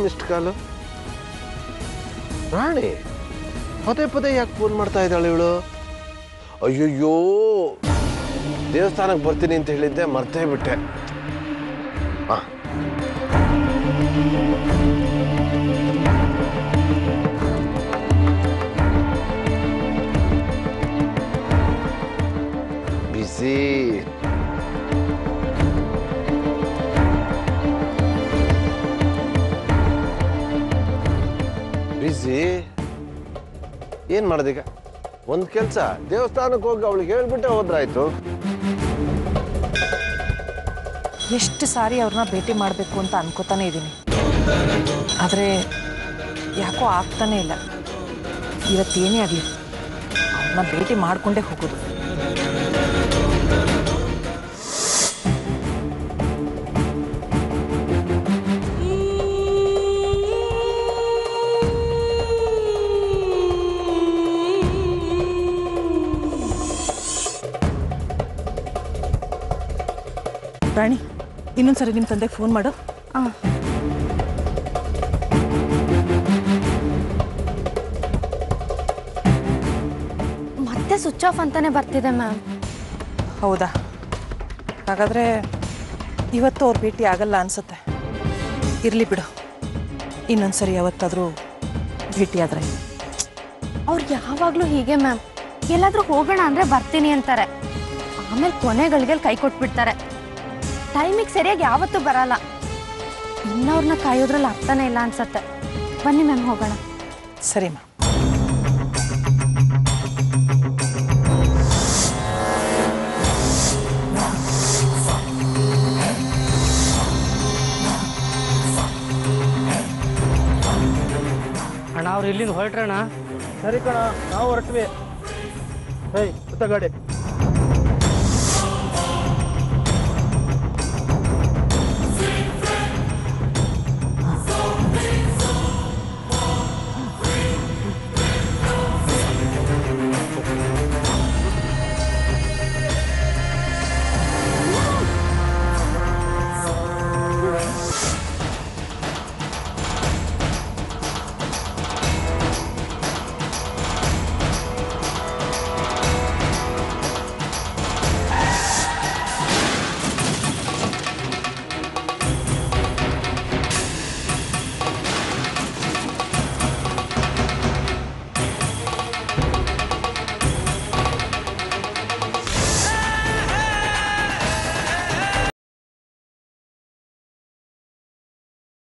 Missed ಕಾಲು? ರಾಣಿ ಪದೇ ಪದೇ ಯಾಕೆ ಫೋನ್ ಮಾಡ್ತಾ ಇದ್ದಾಳೆ ಇವಳು? ಅಯ್ಯಯ್ಯೋ, ದೇವಸ್ಥಾನಕ್ಕೆ ಬರ್ತೀನಿ ಅಂತ ಹೇಳಿದ್ದೆ, ಮರ್ತೇ ಬಿಟ್ಟೆ. ಬಿಸಿ. ಬಿಸಿ ಏನ್ ಮಾಡೋದೀಗ? ಒಂದ್ ಕೆಲ್ಸ, ದೇವಸ್ಥಾನಕ್ಕೆ ಹೋಗಿ ಅವಳಿಗೆ ಹೇಳ್ಬಿಟ್ಟೆ ಹೋದ್ರಾಯ್ತು. ಎಷ್ಟು ಸಾರಿ ಅವ್ರನ್ನ ಭೇಟಿ ಮಾಡಬೇಕು ಅಂತ ಅನ್ಕೋತಾನೆ ಇದ್ದೀನಿ, ಆದರೆ ಯಾಕೋ ಆಗ್ತಾನೆ ಇಲ್ಲ. ಇವತ್ತೇನೇ ಆಗಲಿ ಅವ್ರನ್ನ ಭೇಟಿ ಮಾಡಿಕೊಂಡೇ ಹೋಗೋದು. ರಾಣಿ, ಇನ್ನೊಂದ್ಸರಿ ನಿಮ್ಮ ತಂದೆಗೆ ಫೋನ್ ಮಾಡು. ಮತ್ತೆ ಸ್ವಿಚ್ ಆಫ್ ಅಂತಾನೆ ಬರ್ತಿದೆ ಮ್ಯಾಮ್. ಹೌದಾ? ಹಾಗಾದರೆ ಇವತ್ತು ಅವ್ರ ಭೇಟಿ ಆಗಲ್ಲ ಅನ್ಸುತ್ತೆ. ಇರಲಿ ಬಿಡು, ಇನ್ನೊಂದ್ಸರಿ ಯಾವತ್ತಾದರೂ ಭೇಟಿ ಆದರೆ. ಅವ್ರು ಯಾವಾಗಲೂ ಹೀಗೆ ಮ್ಯಾಮ್, ಎಲ್ಲಾದರೂ ಹೋಗೋಣ ಅಂದರೆ ಬರ್ತೀನಿ ಅಂತಾರೆ, ಆಮೇಲೆ ಕೊನೆಗಳಿಗೆ ಕೈ ಕೊಟ್ಬಿಡ್ತಾರೆ. ಟೈಮಿಗೆ ಸರಿಯಾಗಿ ಯಾವತ್ತೂ ಬರಲ್ಲ. ಇನ್ನವ್ರನ್ನ ಕಾಯೋದ್ರಲ್ಲಿ ಅರ್ಥನೇ ಇಲ್ಲ ಅನ್ಸತ್ತೆ. ಬನ್ನಿ ಮ್ಯಾಮ್, ಹೋಗೋಣ. ಸರಿ ಮ್ಯಾಮ್. ಅಣ್ಣ, ಅವ್ರು ಇಲ್ಲಿಂದ ಹೊರಟ್ರಣ್ಣ. ಸರಿ ಕಣ, ನಾವು ಹೊರಟ್ವಿ. ಹೇಯ್ ಗಾಡಿ